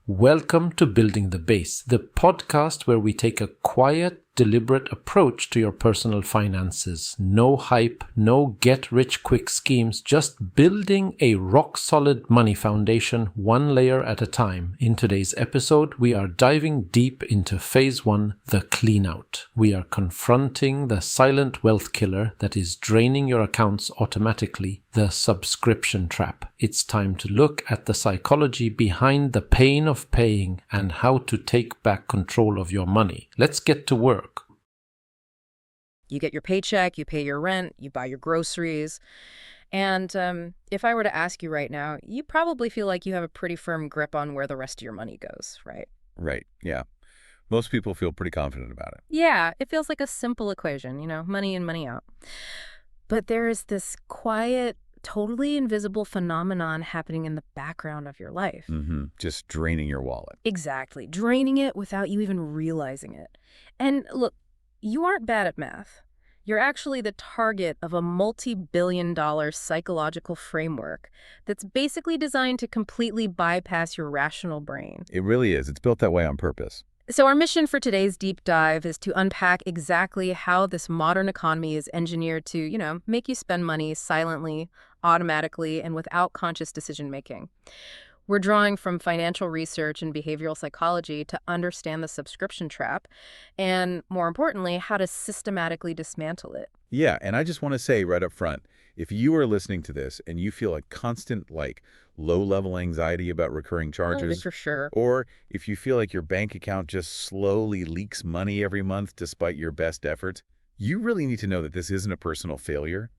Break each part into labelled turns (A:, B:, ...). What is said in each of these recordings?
A: Welcome to Building the Base, the podcast where we take a quiet, deliberate approach to your personal finances. No hype, no get-rich-quick schemes, just building a rock-solid money foundation one layer at a time. In today's episode, we are diving deep into Phase 1, the Cleanout. We are confronting the silent wealth killer that is draining your accounts automatically, the subscription trap. It's time to look at the psychology behind the pain of paying and how to take back control of your money. Let's get to work.
B: You get your paycheck, you pay your rent, you buy your groceries. And if I were to ask you right now, you probably feel like you have a pretty firm grip on where the rest of your money goes, right?
C: Right, yeah. Most people feel pretty confident about it.
B: Yeah, it feels like a simple equation, money in, money out. But there is this quiet, totally invisible phenomenon happening in the background of your life.
C: Just draining your wallet.
B: Exactly. Draining it without you even realizing it. And look, you aren't bad at math. You're actually the target of a multi-billion-dollar psychological framework that's basically designed to completely bypass your rational brain.
C: It really is. It's built that way on purpose.
B: So our mission for today's deep dive is to unpack exactly how this modern economy is engineered to, make you spend money silently, automatically, and without conscious decision-making. We're drawing from financial research and behavioral psychology to understand the subscription trap and, more importantly, how to systematically dismantle it.
C: Yeah, and I just want to say right up front, if you are listening to this and you feel a constant, low-level anxiety about recurring charges,
B: For sure.
C: or if you feel like your bank account just slowly leaks money every month despite your best efforts, you really need to know that this isn't a personal failure.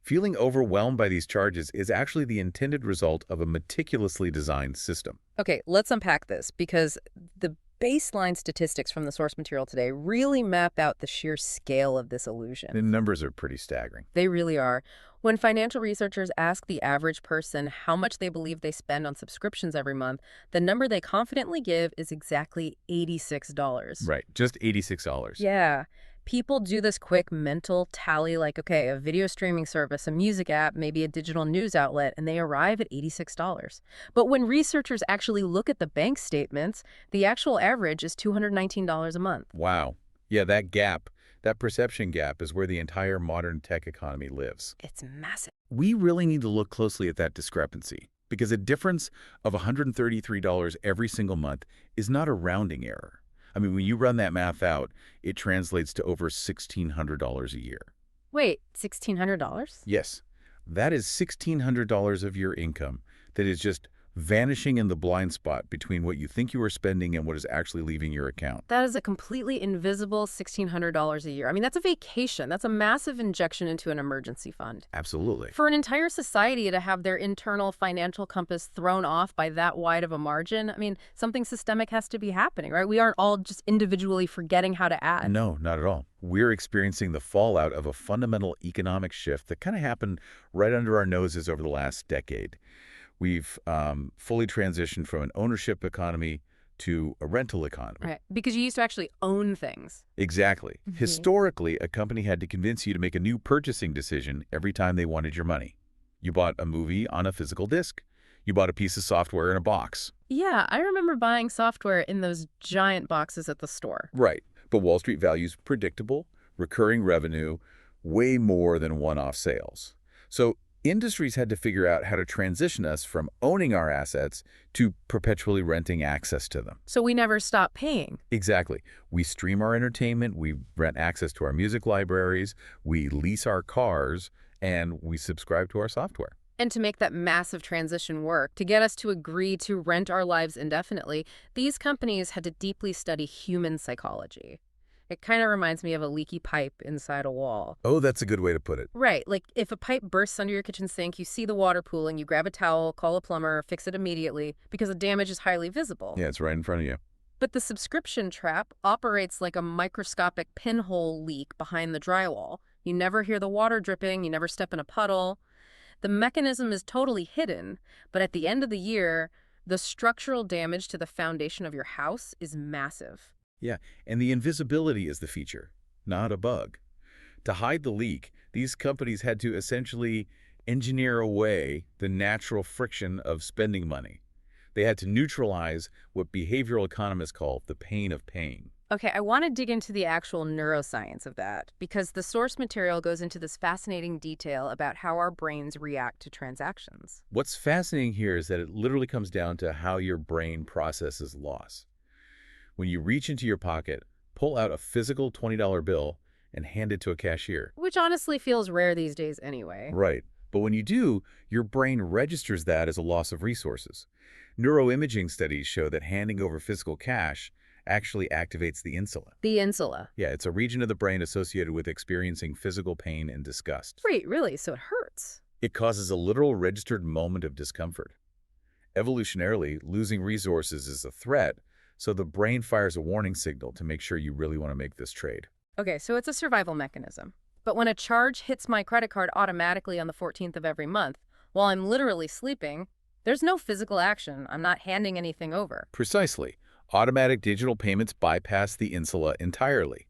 C: Feeling overwhelmed by these charges is actually the intended result of a meticulously designed system.
B: Okay, let's unpack this because the baseline statistics from the source material today really map out the sheer scale of this illusion.
C: The numbers are pretty staggering.
B: They really are. When financial researchers ask the average person how much they believe they spend on subscriptions every month, the number they confidently give is exactly $86.
C: Right, just $86.
B: Yeah. People do this quick mental tally like, okay, a video streaming service, a music app, maybe a digital news outlet, and they arrive at $86. But when researchers actually look at the bank statements, the actual average is $219 a month.
C: Wow. Yeah, that gap, that perception gap is where the entire modern tech economy lives.
B: It's massive.
C: We really need to look closely at that discrepancy because a difference of $133 every single month is not a rounding error. I mean, when you run that math out, it translates to over $1,600 a year.
B: Wait, $1,600?
C: Yes, that is $1,600 of your income that is just vanishing in the blind spot between what you think you are spending and what is actually leaving your account.
B: That is a completely invisible $1,600 a year. I mean, that's a vacation. That's a massive injection into an emergency fund.
C: Absolutely.
B: For an entire society to have their internal financial compass thrown off by that wide of a margin, I mean, something systemic has to be happening, right? We aren't all just individually forgetting how to add.
C: No, not at all. We're experiencing the fallout of a fundamental economic shift that kind of happened right under our noses over the last decade. We've fully transitioned from an ownership economy to a rental economy.
B: Right, because you used to actually own things.
C: Exactly. Historically, a company had to convince you to make a new purchasing decision every time they wanted your money. You bought a movie on a physical disc. You bought a piece of software in a box.
B: Yeah, I remember buying software in those giant boxes at the store.
C: Right. But Wall Street values predictable, recurring revenue, way more than one-off sales. So industries had to figure out how to transition us from owning our assets to perpetually renting access to them.
B: So we never stop paying.
C: Exactly. We stream our entertainment, we rent access to our music libraries, we lease our cars, and we subscribe to our software.
B: And to make that massive transition work, to get us to agree to rent our lives indefinitely, these companies had to deeply study human psychology. It kind of reminds me of a leaky pipe inside a wall.
C: Oh, that's a good way to put it.
B: Right. Like if a pipe bursts under your kitchen sink, you see the water pooling, you grab a towel, call a plumber, fix it immediately because the damage is highly visible.
C: Yeah, it's right in front of you.
B: But the subscription trap operates like a microscopic pinhole leak behind the drywall. You never hear the water dripping, you never step in a puddle. The mechanism is totally hidden, but at the end of the year, the structural damage to the foundation of your house is massive.
C: Yeah, and the invisibility is the feature, not a bug. To hide the leak, these companies had to essentially engineer away the natural friction of spending money. They had to neutralize what behavioral economists call the pain of paying.
B: Okay, I want to dig into the actual neuroscience of that because the source material goes into this fascinating detail about how our brains react to transactions.
C: What's fascinating here is that it literally comes down to how your brain processes loss. When you reach into your pocket, pull out a physical $20 bill, and hand it to a cashier.
B: Which honestly feels rare these days anyway.
C: Right. But when you do, your brain registers that as a loss of resources. Neuroimaging studies show that handing over physical cash actually activates the insula.
B: The insula.
C: Yeah, it's a region of the brain associated with experiencing physical pain and disgust.
B: Wait, really? So it hurts?
C: It causes a literal registered moment of discomfort. Evolutionarily, losing resources is a threat, so the brain fires a warning signal to make sure you really want to make this trade.
B: Okay, so it's a survival mechanism. But when a charge hits my credit card automatically on the 14th of every month, while I'm literally sleeping, there's no physical action. I'm not handing anything over.
C: Precisely. Automatic digital payments bypass the insula entirely.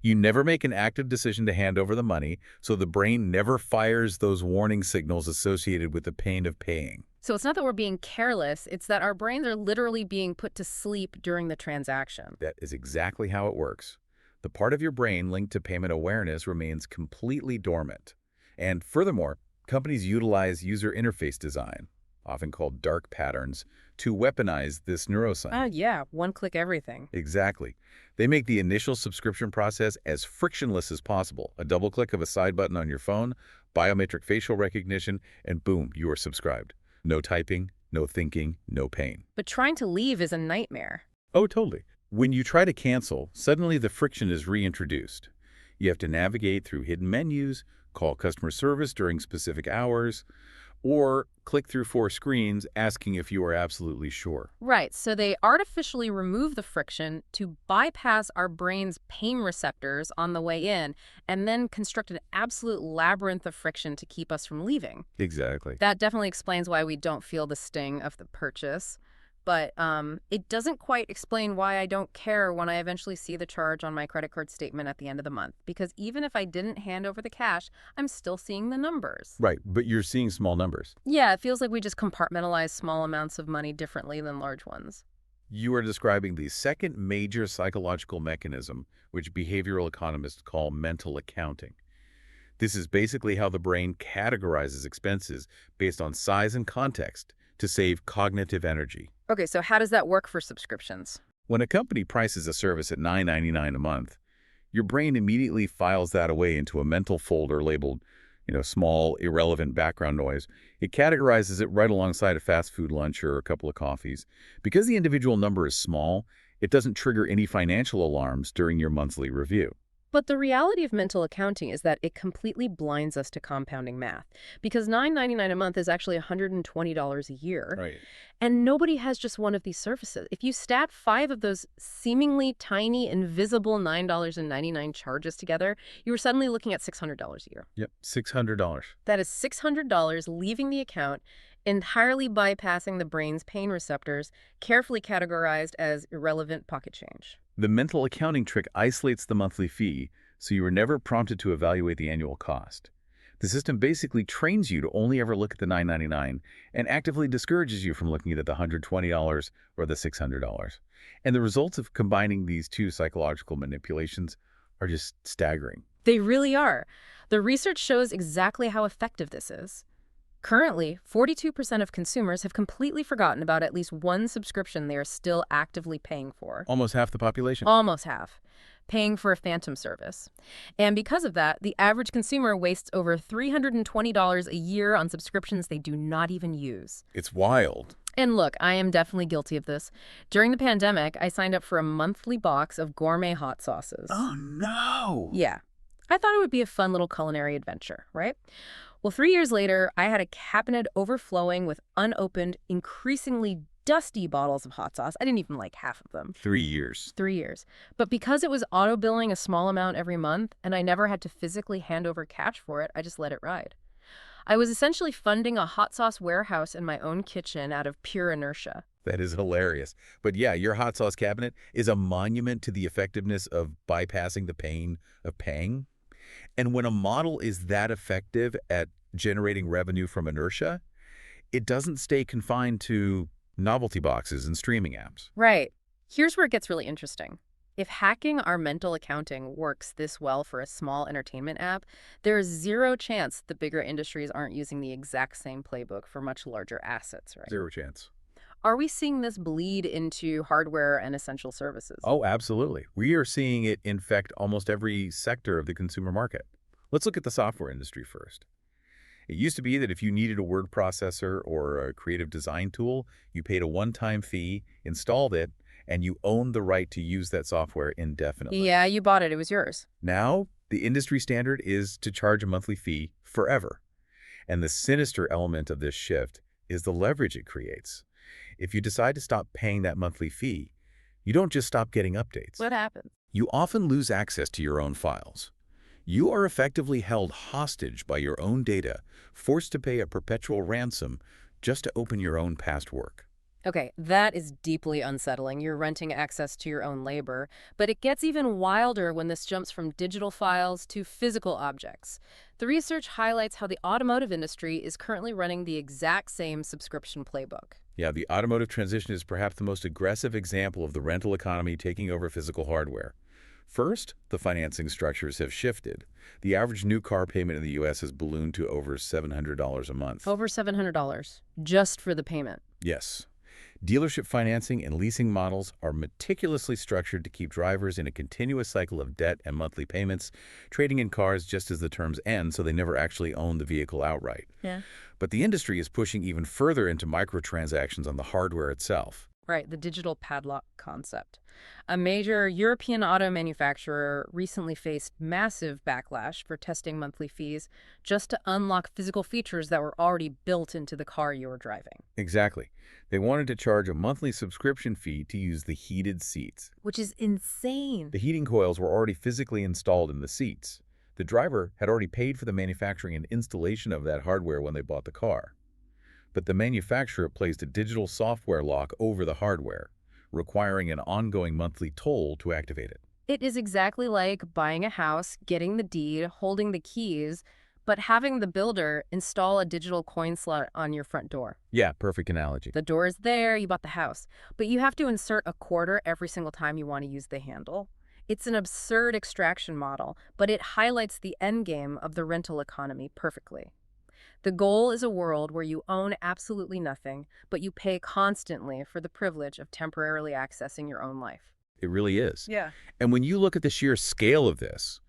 C: You never make an active decision to hand over the money, so the brain never fires those warning signals associated with the pain of paying.
B: So it's not that we're being careless, it's that our brains are literally being put to sleep during the transaction.
C: That is exactly how it works. The part of your brain linked to payment awareness remains completely dormant. And furthermore, companies utilize user interface design, often called dark patterns, to weaponize this neuroscience.
B: Yeah, one-click everything.
C: Exactly. They make the initial subscription process as frictionless as possible. A double click of a side button on your phone, biometric facial recognition, and boom, you are subscribed. No typing, no thinking, no pain.
B: But trying to leave is a nightmare.
C: Oh, totally. When you try to cancel, suddenly the friction is reintroduced. You have to navigate through hidden menus, call customer service during specific hours, or click through 4 screens asking if you are absolutely sure.
B: Right, so they artificially remove the friction to bypass our brain's pain receptors on the way in, and then construct an absolute labyrinth of friction to keep us from leaving.
C: Exactly.
B: That definitely explains why we don't feel the sting of the purchase. But it doesn't quite explain why I don't care when I eventually see the charge on my credit card statement at the end of the month. Because even if I didn't hand over the cash, I'm still seeing the numbers.
C: Right, but you're seeing small numbers.
B: Yeah, it feels like we just compartmentalize small amounts of money differently than large ones.
C: You are describing the second major psychological mechanism, which behavioral economists call mental accounting. This is basically how the brain categorizes expenses based on size and context to save cognitive energy.
B: Okay, so how does that work for subscriptions?
C: When a company prices a service at $9.99 a month, your brain immediately files that away into a mental folder labeled, small, irrelevant background noise. It categorizes it right alongside a fast food lunch or a couple of coffees. Because the individual number is small, it doesn't trigger any financial alarms during your monthly review.
B: But the reality of mental accounting is that it completely blinds us to compounding math. Because $9.99 a month is actually $120 a year.
C: Right.
B: And nobody has just one of these services. If you stat 5 of those seemingly tiny, invisible $9.99 charges together, you were suddenly looking at $600 a year.
C: Yep, $600.
B: That is $600 leaving the account, entirely bypassing the brain's pain receptors, carefully categorized as irrelevant pocket change.
C: The mental accounting trick isolates the monthly fee, so you are never prompted to evaluate the annual cost. The system basically trains you to only ever look at the $9.99 and actively discourages you from looking at the $120 or the $600. And the results of combining these two psychological manipulations are just staggering.
B: They really are. The research shows exactly how effective this is. Currently, 42% of consumers have completely forgotten about at least one subscription they are still actively paying for.
C: Almost half the population.
B: Almost half. Paying for a phantom service. And because of that, the average consumer wastes over $320 a year on subscriptions they do not even use.
C: It's wild.
B: And look, I am definitely guilty of this. During the pandemic, I signed up for a monthly box of gourmet hot sauces.
C: Oh, no.
B: Yeah. I thought it would be a fun little culinary adventure, right? Well, 3 years later, I had a cabinet overflowing with unopened, increasingly dusty bottles of hot sauce. I didn't even like half of them.
C: 3 years.
B: 3 years. But because it was auto-billing a small amount every month, and I never had to physically hand over cash for it, I just let it ride. I was essentially funding a hot sauce warehouse in my own kitchen out of pure inertia.
C: That is hilarious. But yeah, your hot sauce cabinet is a monument to the effectiveness of bypassing the pain of paying. And when a model is that effective at generating revenue from inertia, it doesn't stay confined to novelty boxes, and streaming apps.
B: Right. Here's where it gets really interesting. If hacking our mental accounting works this well for a small entertainment app, there is zero chance the bigger industries aren't using the exact same playbook for much larger assets, right?
C: Zero chance.
B: Are we seeing this bleed into hardware and essential services?
C: Oh, absolutely. We are seeing it infect almost every sector of the consumer market. Let's look at the software industry first. It used to be that if you needed a word processor or a creative design tool, you paid a one-time fee, installed it, and you owned the right to use that software indefinitely.
B: Yeah, you bought it. It was yours.
C: Now, the industry standard is to charge a monthly fee forever. And the sinister element of this shift is the leverage it creates. If you decide to stop paying that monthly fee, you don't just stop getting updates.
B: What happened?
C: You often lose access to your own files. You are effectively held hostage by your own data, forced to pay a perpetual ransom just to open your own past work.
B: Okay, that is deeply unsettling. You're renting access to your own labor. But it gets even wilder when this jumps from digital files to physical objects. The research highlights how the automotive industry is currently running the exact same subscription playbook.
C: Yeah, the automotive transition is perhaps the most aggressive example of the rental economy taking over physical hardware. First, the financing structures have shifted. The average new car payment in the U.S. has ballooned to over $700 a month.
B: Over $700 just for the payment.
C: Yes. Dealership financing and leasing models are meticulously structured to keep drivers in a continuous cycle of debt and monthly payments, trading in cars just as the terms end so they never actually own the vehicle outright.
B: Yeah.
C: But the industry is pushing even further into microtransactions on the hardware itself.
B: Right, the digital padlock concept. A major European auto manufacturer recently faced massive backlash for testing monthly fees just to unlock physical features that were already built into the car you were driving.
C: Exactly. They wanted to charge a monthly subscription fee to use the heated seats.
B: Which is insane.
C: The heating coils were already physically installed in the seats. The driver had already paid for the manufacturing and installation of that hardware when they bought the car. But the manufacturer placed a digital software lock over the hardware, requiring an ongoing monthly toll to activate it.
B: It is exactly like buying a house, getting the deed, holding the keys, but having the builder install a digital coin slot on your front door.
C: Yeah, perfect analogy.
B: The door is there, you bought the house, but you have to insert a quarter every single time you want to use the handle. It's an absurd extraction model, but it highlights the endgame of the rental economy perfectly. The goal is a world where you own absolutely nothing, but you pay constantly for the privilege of temporarily accessing your own life.
C: It really is.
B: Yeah.
C: And when you look at the sheer scale of this,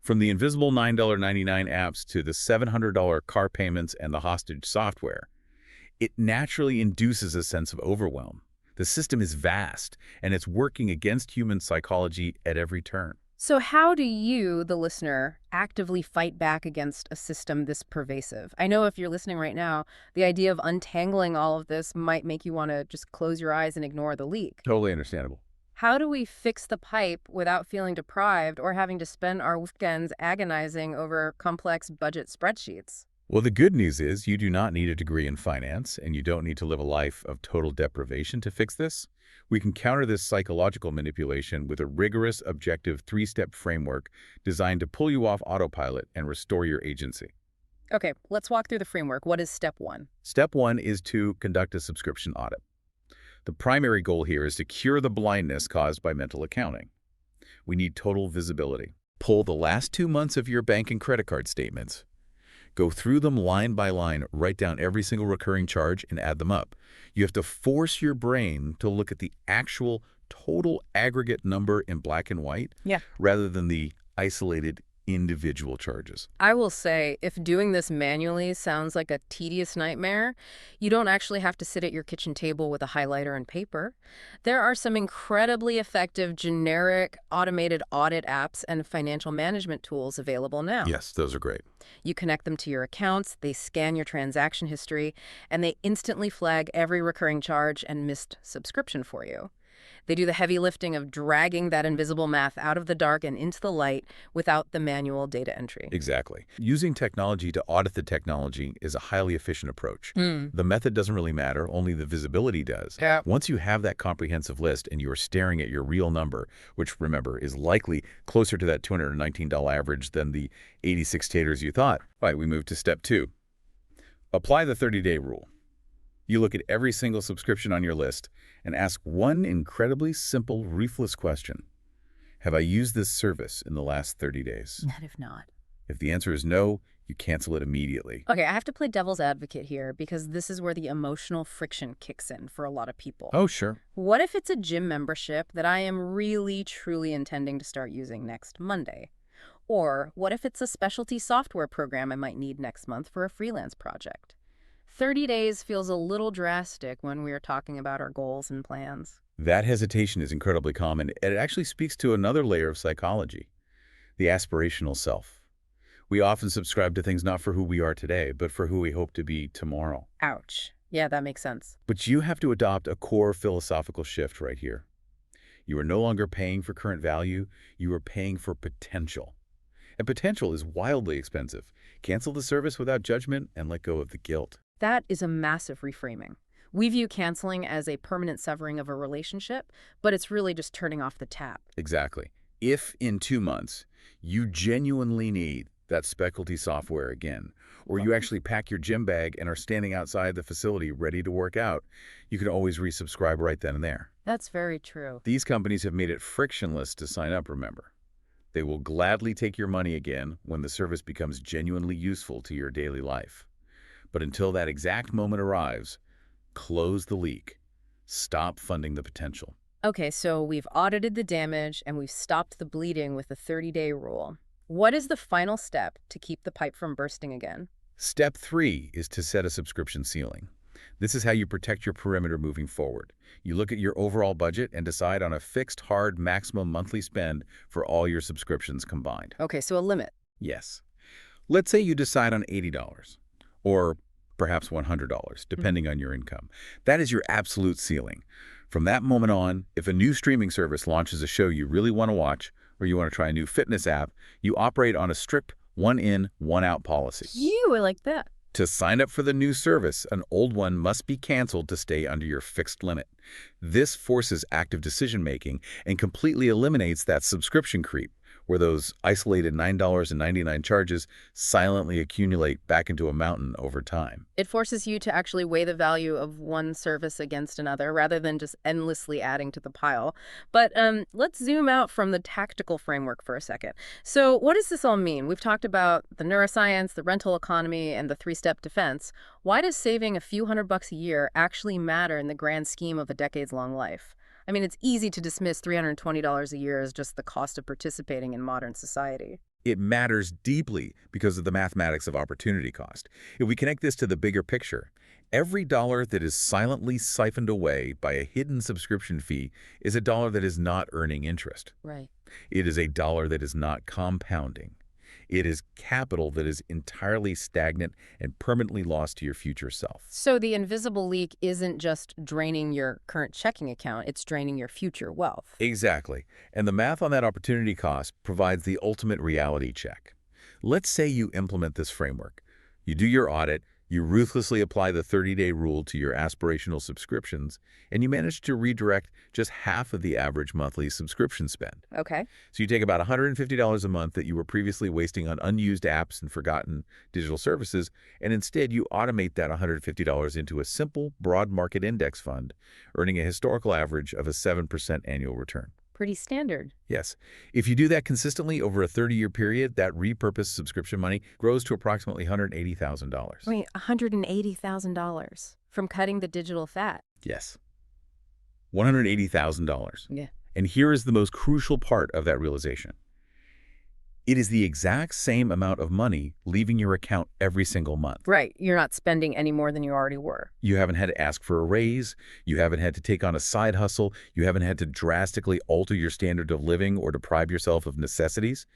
C: from the invisible $9.99 apps to the $700 car payments and the hostage software, it naturally induces a sense of overwhelm. The system is vast, and it's working against human psychology at every turn.
B: So how do you, the listener, actively fight back against a system this pervasive? I know if you're listening right now, the idea of untangling all of this might make you want to just close your eyes and ignore the leak.
C: Totally understandable.
B: How do we fix the pipe without feeling deprived or having to spend our weekends agonizing over complex budget spreadsheets?
C: Well, the good news is you do not need a degree in finance, and you don't need to live a life of total deprivation to fix this. We can counter this psychological manipulation with a rigorous, objective, three-step framework designed to pull you off autopilot and restore your agency.
B: Okay, let's walk through the framework. What is step one?
C: Step one is to conduct a subscription audit. The primary goal here is to cure the blindness caused by mental accounting. We need total visibility. Pull the last 2 months of your bank and credit card statements. Go through them line by line, write down every single recurring charge, and add them up. You have to force your brain to look at the actual total aggregate number in black and white, rather than the isolated individual charges.
B: I will say, if doing this manually sounds like a tedious nightmare, you don't actually have to sit at your kitchen table with a highlighter and paper. There are some incredibly effective generic automated audit apps and financial management tools available now.
C: Yes, those are great.
B: You connect them to your accounts, they scan your transaction history, and they instantly flag every recurring charge and missed subscription for you. They do the heavy lifting of dragging that invisible math out of the dark and into the light without the manual data entry.
C: Exactly. Using technology to audit the technology is a highly efficient approach. The method doesn't really matter, only the visibility does.
B: Yeah.
C: Once you have that comprehensive list and you are staring at your real number, which, remember, is likely closer to that $219 average than the 86 taters you thought. All right, we move to step two. Apply the 30-day rule. You look at every single subscription on your list and ask one incredibly simple, ruthless question. Have I used this service in the last 30 days?
B: Not if not.
C: If the answer is no, you cancel it immediately.
B: Okay, I have to play devil's advocate here because this is where the emotional friction kicks in for a lot of people.
C: Oh, sure.
B: What if it's a gym membership that I am really, truly intending to start using next Monday? Or what if it's a specialty software program I might need next month for a freelance project? 30 days feels a little drastic when we are talking about our goals and plans.
C: That hesitation is incredibly common, and it actually speaks to another layer of psychology, the aspirational self. We often subscribe to things not for who we are today, but for who we hope to be tomorrow.
B: Ouch. Yeah, that makes sense.
C: But you have to adopt a core philosophical shift right here. You are no longer paying for current value, you are paying for potential. And potential is wildly expensive. Cancel the service without judgment and let go of the guilt.
B: That is a massive reframing. We view canceling as a permanent severing of a relationship, but it's really just turning off the tap.
C: Exactly. If in 2 months you genuinely need that specialty software again, or you actually pack your gym bag and are standing outside the facility ready to work out, you can always resubscribe right then and there.
B: That's very true.
C: These companies have made it frictionless to sign up, remember. They will gladly take your money again when the service becomes genuinely useful to your daily life. But until that exact moment arrives, close the leak. Stop funding the potential.
B: Okay, so we've audited the damage and we've stopped the bleeding with the 30-day rule. What is the final step to keep the pipe from bursting again?
C: Step 3 is to set a subscription ceiling. This is how you protect your perimeter moving forward. You look at your overall budget and decide on a fixed, hard, maximum monthly spend for all your subscriptions combined.
B: Okay, so a limit.
C: Yes. Let's say you decide on $80, or perhaps $100, depending on your income. That is your absolute ceiling. From that moment on, if a new streaming service launches a show you really want to watch, or you want to try a new fitness app, you operate on a strict one-in, one-out policy.
B: I like that.
C: To sign up for the new service, an old one must be canceled to stay under your fixed limit. This forces active decision-making and completely eliminates that subscription creep, where those isolated $9.99 charges silently accumulate back into a mountain over time.
B: It forces you to actually weigh the value of one service against another rather than just endlessly adding to the pile. But let's zoom out from the tactical framework for a second. So what does this all mean? We've talked about the neuroscience, the rental economy, and the three-step defense. Why does saving a few $100 a year actually matter in the grand scheme of a decades-long life? I mean, it's easy to dismiss $320 a year as just the cost of participating in modern society.
C: It matters deeply because of the mathematics of opportunity cost. If we connect this to the bigger picture, every dollar that is silently siphoned away by a hidden subscription fee is a dollar that is not earning interest.
B: Right.
C: It is a dollar that is not compounding. It is capital that is entirely stagnant and permanently lost to your future self.
B: So the invisible leak isn't just draining your current checking account, it's draining your future wealth.
C: Exactly. And the math on that opportunity cost provides the ultimate reality check. Let's say you implement this framework. You do your audit, you ruthlessly apply the 30-day rule to your aspirational subscriptions, and you manage to redirect just half of the average monthly subscription spend.
B: Okay.
C: So you take about $150 a month that you were previously wasting on unused apps and forgotten digital services, and instead you automate that $150 into a simple, broad market index fund, earning a historical average of a 7% annual return.
B: Pretty standard.
C: Yes. If you do that consistently over a 30-year period, that repurposed subscription money grows to approximately $180,000.
B: Wait, $180,000 from cutting the digital fat.
C: Yes. $180,000.
B: Yeah.
C: And here is the most crucial part of that realization. It is the exact same amount of money leaving your account every single month.
B: Right. You're not spending any more than you already were.
C: You haven't had to ask for a raise. You haven't had to take on a side hustle. You haven't had to drastically alter your standard of living or deprive yourself of necessities.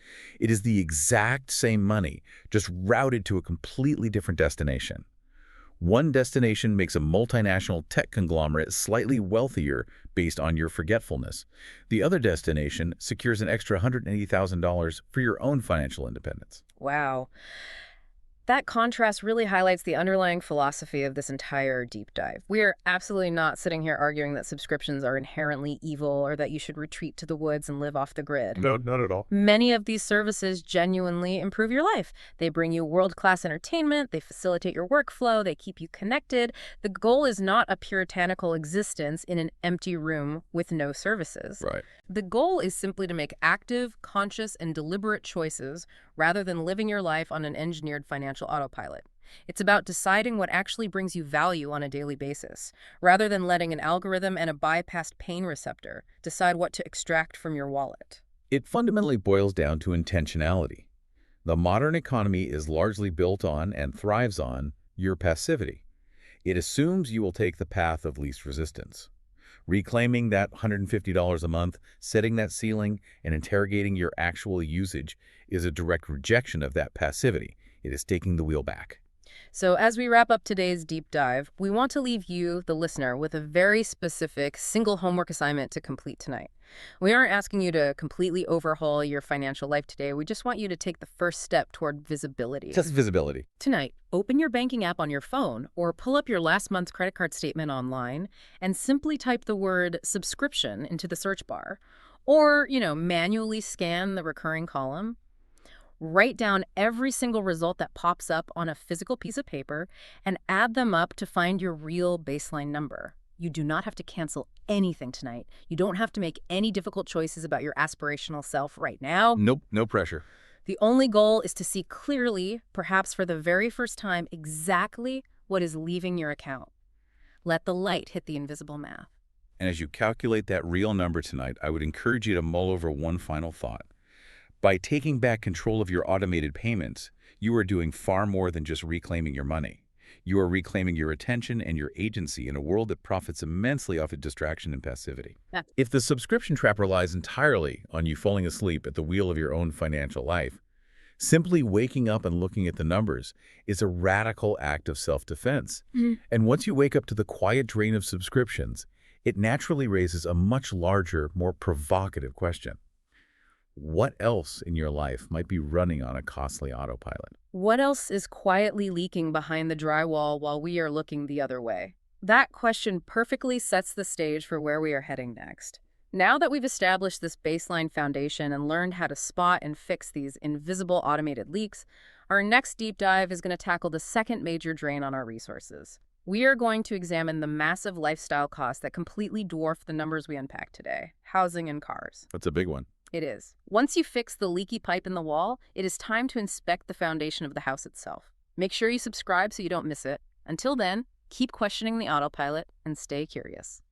C: It is the exact same money, just routed to a completely different destination. One destination makes a multinational tech conglomerate slightly wealthier based on your forgetfulness. The other destination secures an extra $180,000 for your own financial independence.
B: Wow. That contrast really highlights the underlying philosophy of this entire deep dive. We are absolutely not sitting here arguing that subscriptions are inherently evil or that you should retreat to the woods and live off the grid.
C: No, not at all.
B: Many of these services genuinely improve your life. They bring you world-class entertainment, they facilitate your workflow, they keep you connected. The goal is not a puritanical existence in an empty room with no services.
C: Right.
B: The goal is simply to make active, conscious, and deliberate choices rather than living your life on an engineered financial autopilot. It's about deciding what actually brings you value on a daily basis, rather than letting an algorithm and a bypassed pain receptor decide what to extract from your wallet.
C: It fundamentally boils down to intentionality. The modern economy is largely built on and thrives on your passivity. It assumes you will take the path of least resistance. Reclaiming that $150 a month, setting that ceiling, and interrogating your actual usage is a direct rejection of that passivity. It is taking the wheel back.
B: So as we wrap up today's deep dive, we want to leave you, the listener, with a very specific single homework assignment to complete tonight. We aren't asking you to completely overhaul your financial life today. We just want you to take the first step toward visibility.
C: Just visibility.
B: Tonight, open your banking app on your phone or pull up your last month's credit card statement online and simply type the word subscription into the search bar. Or, manually scan the recurring column. Write down every single result that pops up on a physical piece of paper and add them up to find your real baseline number. You do not have to cancel anything tonight. You don't have to make any difficult choices about your aspirational self right now.
C: Nope, no pressure.
B: The only goal is to see clearly, perhaps for the very first time, exactly what is leaving your account. Let the light hit the invisible math.
C: And as you calculate that real number tonight, I would encourage you to mull over one final thought. By taking back control of your automated payments, you are doing far more than just reclaiming your money. You are reclaiming your attention and your agency in a world that profits immensely off of distraction and passivity. If the subscription trap relies entirely on you falling asleep at the wheel of your own financial life, simply waking up and looking at the numbers is a radical act of self-defense. And once you wake up to the quiet drain of subscriptions, it naturally raises a much larger, more provocative question. What else in your life might be running on a costly autopilot?
B: What else is quietly leaking behind the drywall while we are looking the other way? That question perfectly sets the stage for where we are heading next. Now that we've established this baseline foundation and learned how to spot and fix these invisible automated leaks, our next deep dive is going to tackle the second major drain on our resources. We are going to examine the massive lifestyle costs that completely dwarf the numbers we unpacked today: housing and cars.
C: That's a big one.
B: It is. Once you fix the leaky pipe in the wall, it is time to inspect the foundation of the house itself. Make sure you subscribe so you don't miss it. Until then, keep questioning the autopilot and stay curious.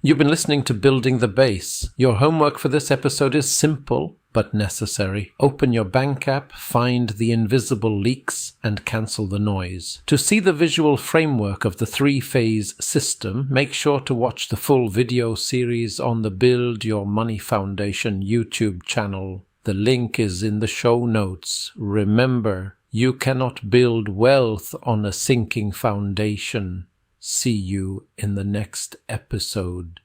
A: You've been listening to Building the Base. Your homework for this episode is simple but necessary. Open your bank app, find the invisible leaks, and cancel the noise. To see the visual framework of the three-phase system, make sure to watch the full video series on the Build Your Money Foundation YouTube channel. The link is in the show notes. Remember, you cannot build wealth on a sinking foundation. See you in the next episode.